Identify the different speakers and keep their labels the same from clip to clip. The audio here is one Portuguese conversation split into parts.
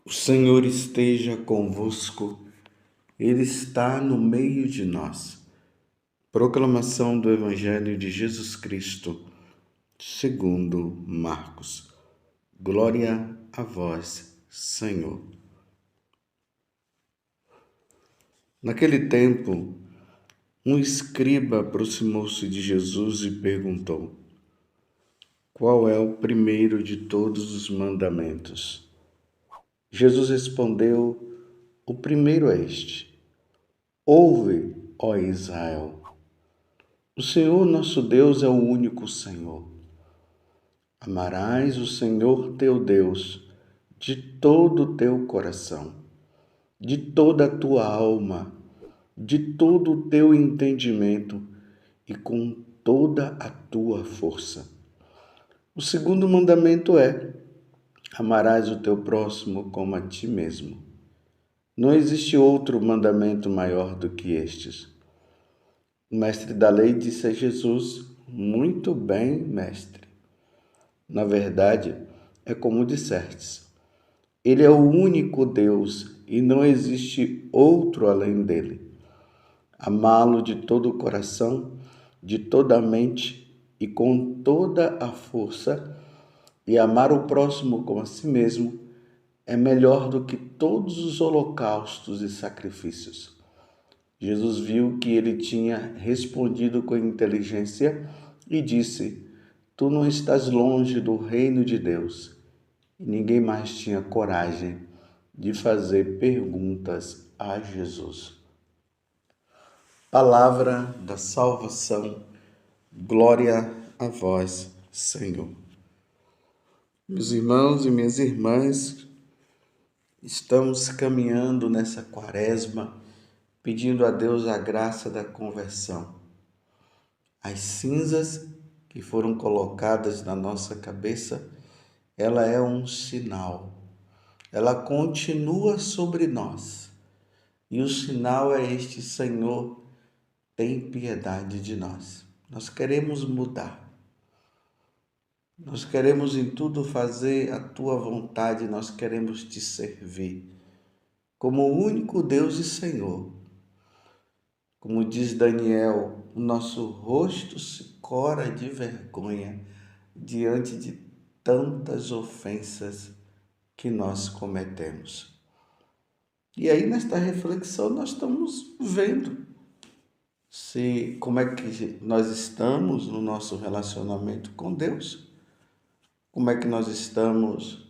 Speaker 1: O Senhor esteja convosco, Ele está no meio de nós. Proclamação do Evangelho de Jesus Cristo, segundo Marcos. Glória a vós, Senhor. Naquele tempo, um escriba aproximou-se de Jesus e perguntou: Qual é o primeiro de todos os mandamentos? Jesus respondeu: O primeiro é este: Ouve, ó Israel. O Senhor nosso Deus é o único Senhor. Amarás o Senhor teu Deus de todo o teu coração, de toda a tua alma, de todo o teu entendimento e com toda a tua força. O segundo mandamento é: amarás o teu próximo como a ti mesmo. Não existe outro mandamento maior do que estes. O mestre da lei disse a Jesus: Muito bem, mestre. Na verdade, é como dissestes. Ele é o único Deus e não existe outro além dele. Amá-lo de todo o coração, de toda a mente e com toda a força, e amar o próximo como a si mesmo, é melhor do que todos os holocaustos e sacrifícios. Jesus viu que ele tinha respondido com inteligência e disse: Tu não estás longe do reino de Deus. E ninguém mais tinha coragem de fazer perguntas a Jesus. Palavra da salvação, glória a vós, Senhor. Meus irmãos e minhas irmãs, estamos caminhando nessa quaresma, pedindo a Deus a graça da conversão. As cinzas que foram colocadas na nossa cabeça, ela é um sinal. Ela continua sobre nós. E o sinal é este: Senhor, tem piedade de nós. Nós queremos mudar. Nós queremos em tudo fazer a tua vontade, nós queremos te servir como o único Deus e Senhor. Como diz Daniel, o nosso rosto se cora de vergonha diante de tantas ofensas que nós cometemos. E aí, nesta reflexão, nós estamos vendo como é que nós estamos no nosso relacionamento com Deus, como é que nós estamos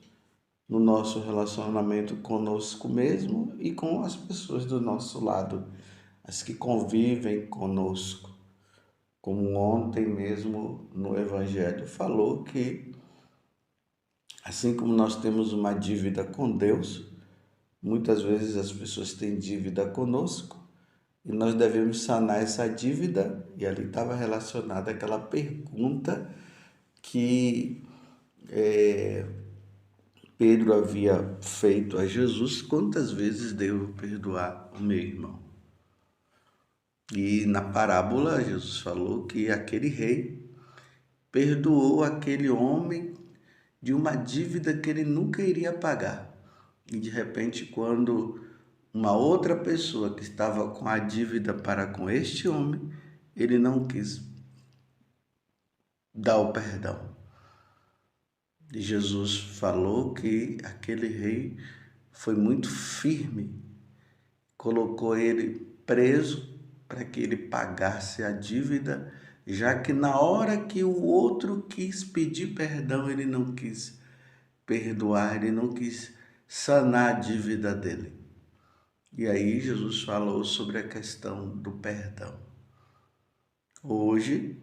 Speaker 1: no nosso relacionamento conosco mesmo e com as pessoas do nosso lado, as que convivem conosco. Como ontem mesmo no Evangelho falou que, assim como nós temos uma dívida com Deus, muitas vezes as pessoas têm dívida conosco e nós devemos sanar essa dívida. E ali estava relacionada aquela pergunta que Pedro havia feito a Jesus: quantas vezes devo perdoar o meu irmão? E na parábola Jesus falou que aquele rei perdoou aquele homem de uma dívida que ele nunca iria pagar. E de repente, quando uma outra pessoa que estava com a dívida para com este homem, ele não quis dar o perdão. E Jesus falou que aquele rei foi muito firme, colocou ele preso para que ele pagasse a dívida, já que na hora que o outro quis pedir perdão, ele não quis perdoar, ele não quis sanar a dívida dele. E aí Jesus falou sobre a questão do perdão. Hoje,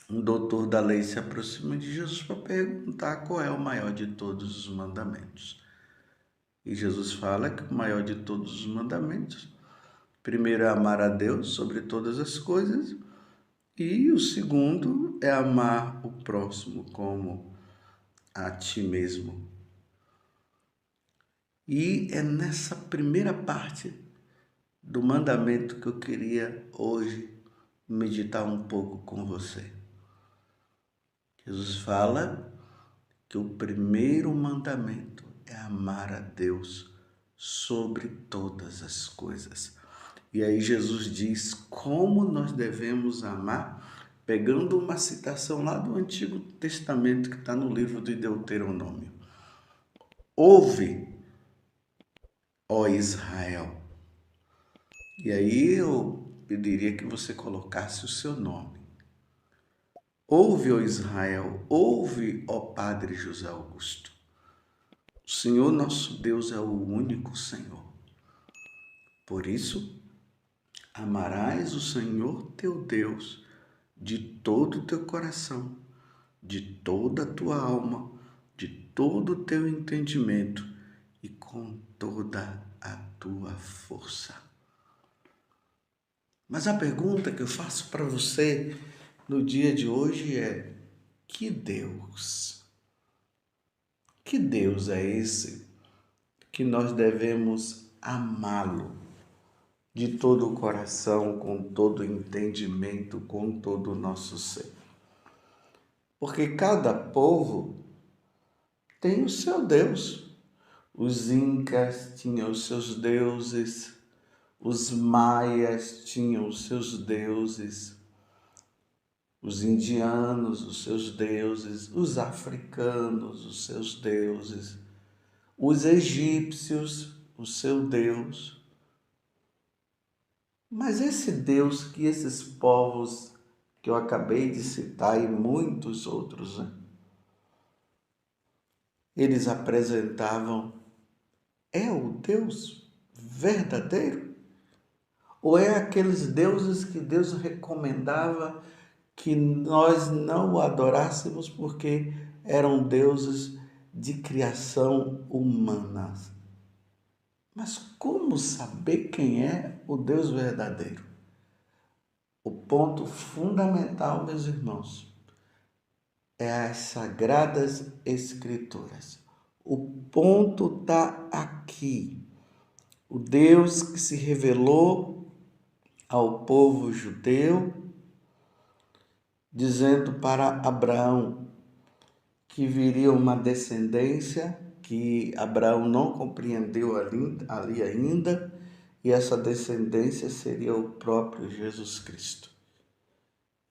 Speaker 1: um doutor da lei se aproxima de Jesus para perguntar qual é o maior de todos os mandamentos. E Jesus fala que o maior de todos os mandamentos, primeiro é amar a Deus sobre todas as coisas, e o segundo é amar o próximo como a ti mesmo. E é nessa primeira parte do mandamento que eu queria hoje meditar um pouco com você. Jesus fala que o primeiro mandamento é amar a Deus sobre todas as coisas. E aí Jesus diz como nós devemos amar, pegando uma citação lá do Antigo Testamento que está no livro de Deuteronômio. Ouve, ó Israel. E aí eu pediria que você colocasse o seu nome. Ouve, ó Israel, ouve, ó Padre José Augusto. O Senhor nosso Deus é o único Senhor. Por isso, amarás o Senhor teu Deus de todo o teu coração, de toda a tua alma, de todo o teu entendimento e com toda a tua força. Mas a pergunta que eu faço para você no dia de hoje é: que Deus? Que Deus é esse que nós devemos amá-lo de todo o coração, com todo o entendimento, com todo o nosso ser? Porque cada povo tem o seu Deus. Os incas tinham os seus deuses, os maias tinham os seus deuses, os indianos, os seus deuses, os africanos, os seus deuses, os egípcios, o seu Deus. Mas esse Deus que esses povos que eu acabei de citar e muitos outros, eles apresentavam, é o Deus verdadeiro? Ou é aqueles deuses que Deus recomendava que nós não o adorássemos porque eram deuses de criação humana? Mas como saber quem é o Deus verdadeiro? O ponto fundamental, meus irmãos, é as Sagradas Escrituras. O ponto está aqui. O Deus que se revelou ao povo judeu, dizendo para Abraão que viria uma descendência que Abraão não compreendeu ali ainda, e essa descendência seria o próprio Jesus Cristo.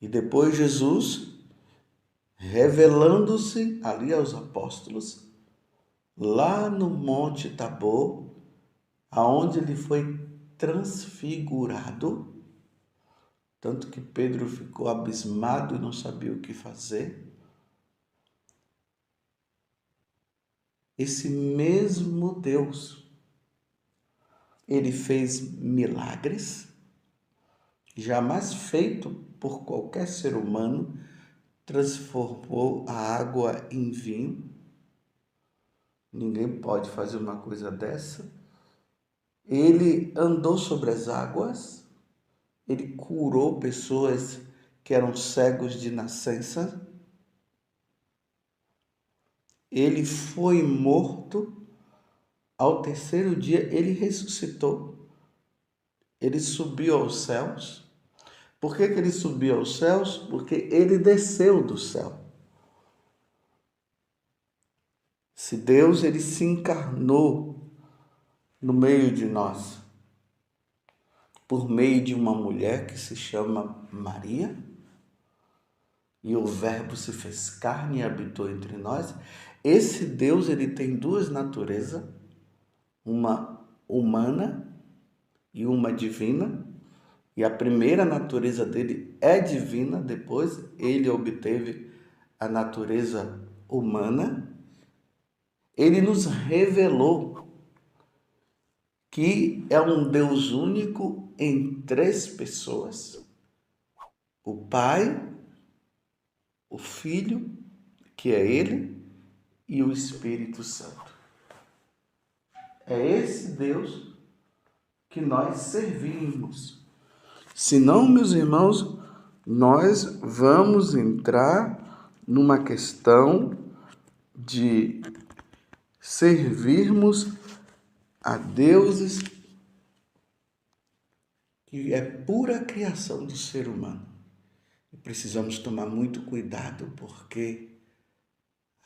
Speaker 1: E depois Jesus, revelando-se ali aos apóstolos, lá no Monte Tabor, aonde ele foi transfigurado, tanto que Pedro ficou abismado e não sabia o que fazer. Esse mesmo Deus, ele fez milagres, jamais feito por qualquer ser humano, transformou a água em vinho. Ninguém pode fazer uma coisa dessa. Ele andou sobre as águas, ele curou pessoas que eram cegos de nascença. Ele foi morto, ao terceiro dia ele ressuscitou. Ele subiu aos céus. Por que ele subiu aos céus? Porque ele desceu do céu. Se Deus ele se encarnou no meio de nós, por meio de uma mulher que se chama Maria, e o Verbo se fez carne e habitou entre nós, esse Deus ele tem duas naturezas, uma humana e uma divina, e a primeira natureza dele é divina, depois ele obteve a natureza humana. Ele nos revelou que é um Deus único em três pessoas: o Pai, o Filho, que é Ele, e o Espírito Santo. É esse Deus que nós servimos. Senão, meus irmãos, nós vamos entrar numa questão de servirmos a deuses que é pura criação do ser humano. E precisamos tomar muito cuidado, porque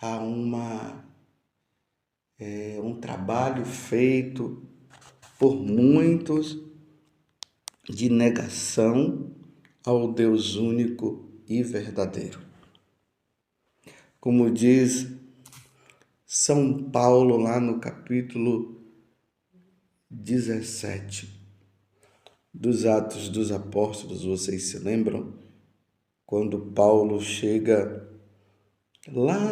Speaker 1: há uma É um trabalho feito por muitos de negação ao Deus único e verdadeiro. Como diz São Paulo lá no capítulo 17 dos Atos dos Apóstolos, vocês se lembram? Quando Paulo chega lá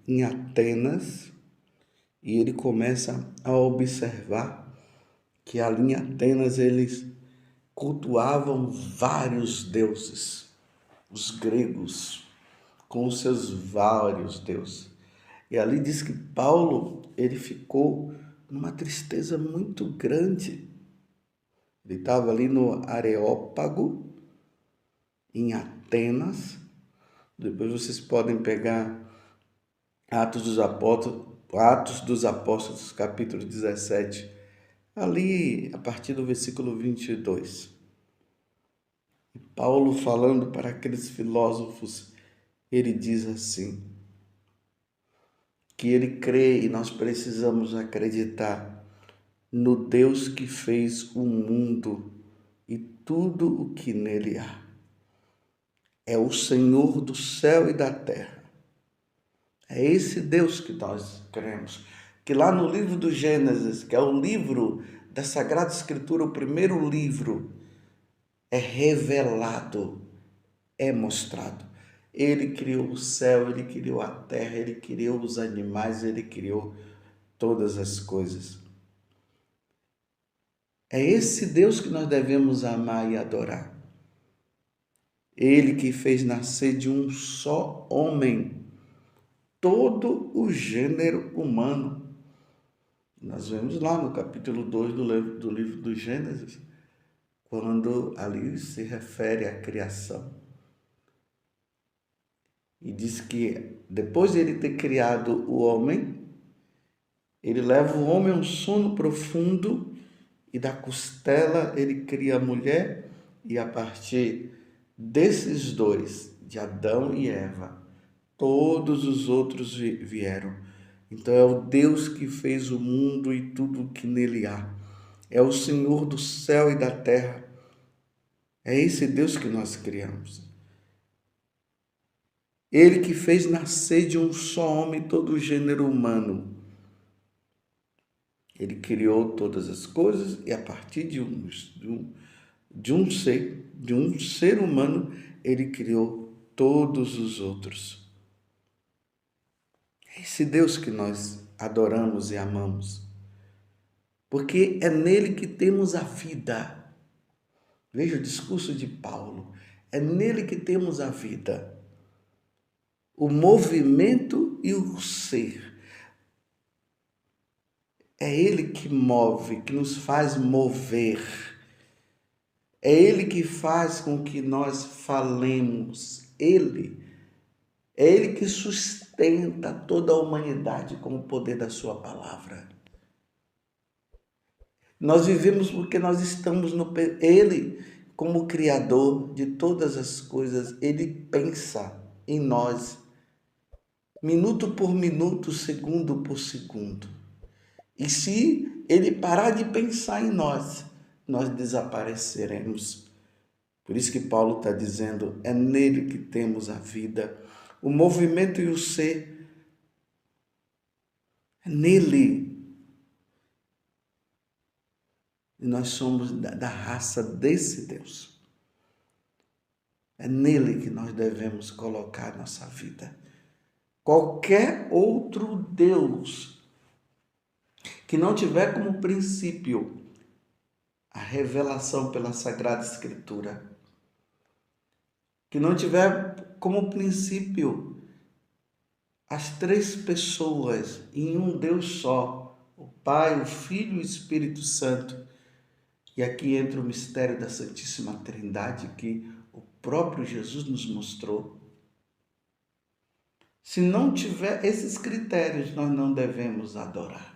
Speaker 1: em Atenas e ele começa a observar que ali em Atenas eles cultuavam vários deuses, os gregos, com os seus vários deuses. E ali diz que Paulo, ele ficou numa tristeza muito grande. Ele estava ali no Areópago, em Atenas. Depois vocês podem pegar Atos dos Apóstolos, capítulo 17, ali a partir do versículo 22. E Paulo, falando para aqueles filósofos, ele diz assim, que ele crê e nós precisamos acreditar no Deus que fez o mundo e tudo o que nele há. É o Senhor do céu e da terra. É esse Deus que nós cremos. Que lá no livro do Gênesis, que é o livro da Sagrada Escritura, o primeiro livro, é revelado, é mostrado. Ele criou o céu, ele criou a terra, ele criou os animais, ele criou todas as coisas. É esse Deus que nós devemos amar e adorar. Ele que fez nascer de um só homem todo o gênero humano. Nós vemos lá no capítulo 2 do livro do Gênesis, quando ali se refere à criação. E diz que depois de ele ter criado o homem, ele leva o homem a um sono profundo e da costela ele cria a mulher e a partir desses dois, de Adão e Eva, todos os outros vieram. Então é o Deus que fez o mundo e tudo o que nele há. É o Senhor do céu e da terra. É esse Deus que nós criamos. Ele que fez nascer de um só homem todo o gênero humano. Ele criou todas as coisas e a partir de um ser humano, ele criou todos os outros. É esse Deus que nós adoramos e amamos. Porque é nele que temos a vida. Veja o discurso de Paulo. É nele que temos a vida. O movimento e o ser. É ele que move, que nos faz mover. É ele que faz com que nós falemos. É ele que sustenta toda a humanidade com o poder da sua palavra. Nós vivemos porque nós estamos Ele, como Criador de todas as coisas, Ele pensa em nós, minuto por minuto, segundo por segundo. E se Ele parar de pensar em nós, nós desapareceremos. Por isso que Paulo está dizendo, é nele que temos a vida, o movimento e o ser. É nele. E nós somos da raça desse Deus. É nele que nós devemos colocar nossa vida. Qualquer outro Deus que não tiver como princípio a revelação pela Sagrada Escritura, que não tiver como princípio as três pessoas em um Deus só, o Pai, o Filho e o Espírito Santo. E aqui entra o mistério da Santíssima Trindade que o próprio Jesus nos mostrou. Se não tiver esses critérios, nós não devemos adorar.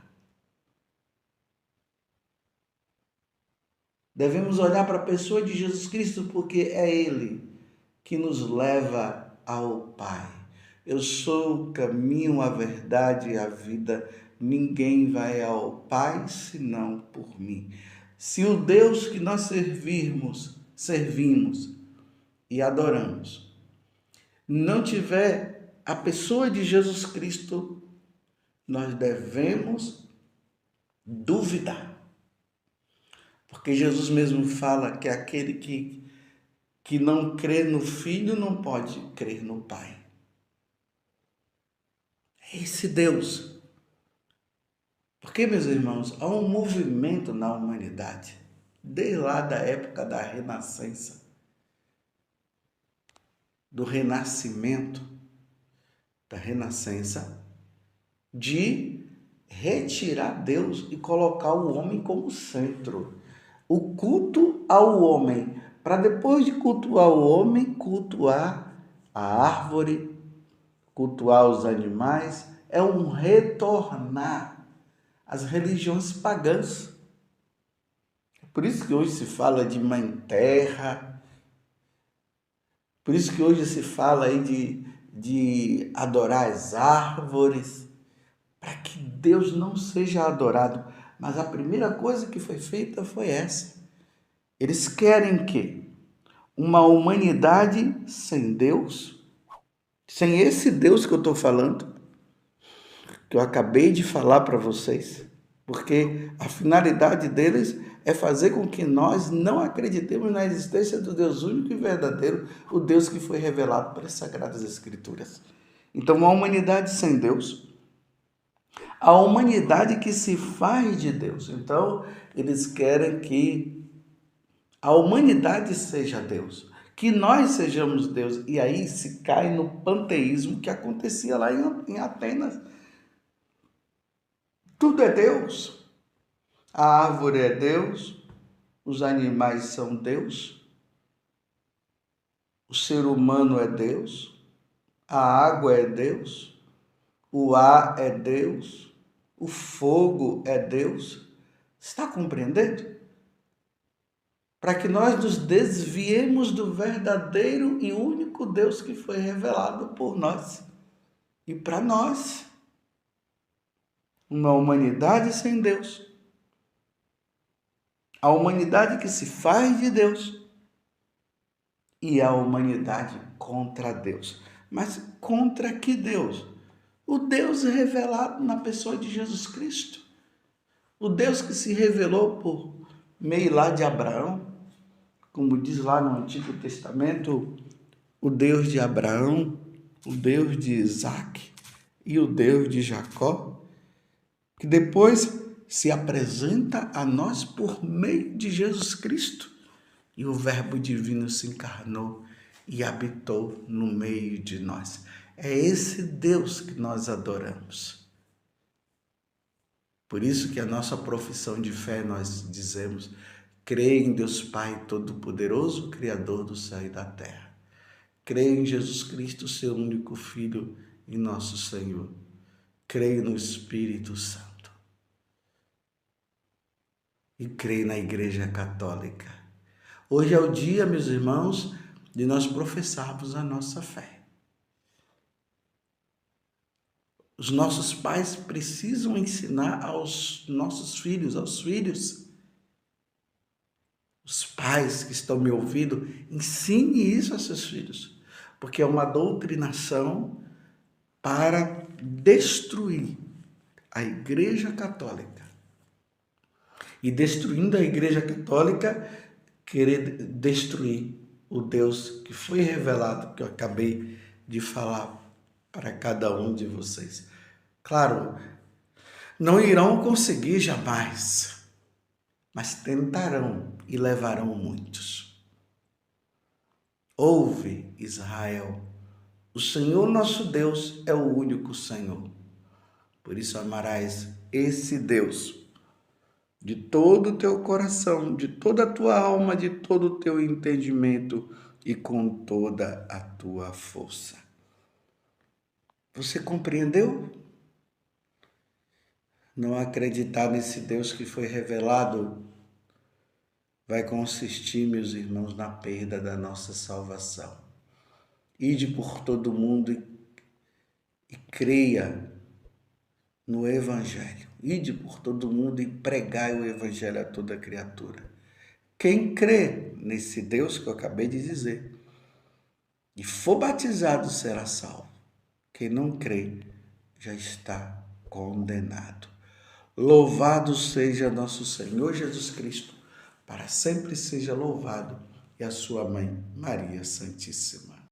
Speaker 1: Devemos olhar para a pessoa de Jesus Cristo porque é Ele que nos leva ao Pai. Eu sou o caminho, a verdade e a vida. ninguém vai ao Pai senão por mim. Se o Deus que nós servimos e adoramos, não tiver a pessoa de Jesus Cristo, nós devemos duvidar. Porque Jesus mesmo fala que aquele que não crê no Filho não pode crer no Pai. É esse Deus. Porque, meus irmãos, há um movimento na humanidade, desde lá da época da Renascença, do Renascimento, da Renascença, de retirar Deus e colocar o homem como centro. O culto ao homem, para depois de cultuar o homem, cultuar a árvore, cultuar os animais, é um retornar às religiões pagãs. Por isso que hoje se fala de mãe terra, por isso que hoje se fala aí de adorar as árvores, para que Deus não seja adorado. Mas a primeira coisa que foi feita foi essa. Eles querem que uma humanidade sem Deus, sem esse Deus que eu estou falando, que eu acabei de falar para vocês, porque a finalidade deles é fazer com que nós não acreditemos na existência do Deus único e verdadeiro, o Deus que foi revelado pelas Sagradas Escrituras. Então, uma humanidade sem Deus, a humanidade que se faz de Deus. Então, eles querem que a humanidade seja Deus, que nós sejamos Deus. E aí se cai no panteísmo que acontecia lá em Atenas. Tudo é Deus. A árvore é Deus, os animais são Deus, o ser humano é Deus, a água é Deus, o ar é Deus, o fogo é Deus. Está compreendendo? Para que nós nos desviemos do verdadeiro e único Deus que foi revelado por nós e para nós. Uma humanidade sem Deus. A humanidade que se faz de Deus e a humanidade contra Deus. Mas contra que Deus? O Deus revelado na pessoa de Jesus Cristo. O Deus que se revelou por meio lá de Abraão, como diz lá no Antigo Testamento, o Deus de Abraão, o Deus de Isaac e o Deus de Jacó, que depois se apresenta a nós por meio de Jesus Cristo. E o Verbo divino se encarnou e habitou no meio de nós. É esse Deus que nós adoramos. Por isso que a nossa profissão de fé nós dizemos: creio em Deus Pai Todo-Poderoso, Criador do céu e da terra. Creio em Jesus Cristo, seu único Filho e nosso Senhor. Creio no Espírito Santo. E creio na Igreja Católica. Hoje é o dia, meus irmãos, de nós professarmos a nossa fé. Os nossos pais precisam ensinar aos nossos filhos, aos filhos. Os pais que estão me ouvindo, ensine isso a seus filhos, porque é uma doutrinação para destruir a Igreja Católica. E destruindo a Igreja Católica, querer destruir o Deus que foi revelado, que eu acabei de falar para cada um de vocês. Claro, não irão conseguir jamais, mas tentarão e levarão muitos. Ouve, Israel, o Senhor nosso Deus é o único Senhor. Por isso amarás esse Deus de todo o teu coração, de toda a tua alma, de todo o teu entendimento e com toda a tua força. Você compreendeu? Não acreditar nesse Deus que foi revelado vai consistir, meus irmãos, na perda da nossa salvação. Ide por todo mundo e creia no Evangelho. Ide por todo mundo e pregai o Evangelho a toda criatura. Quem crê nesse Deus que eu acabei de dizer e for batizado será salvo. Quem não crê já está condenado. Louvado seja nosso Senhor Jesus Cristo, para sempre seja louvado, e a sua mãe, Maria Santíssima.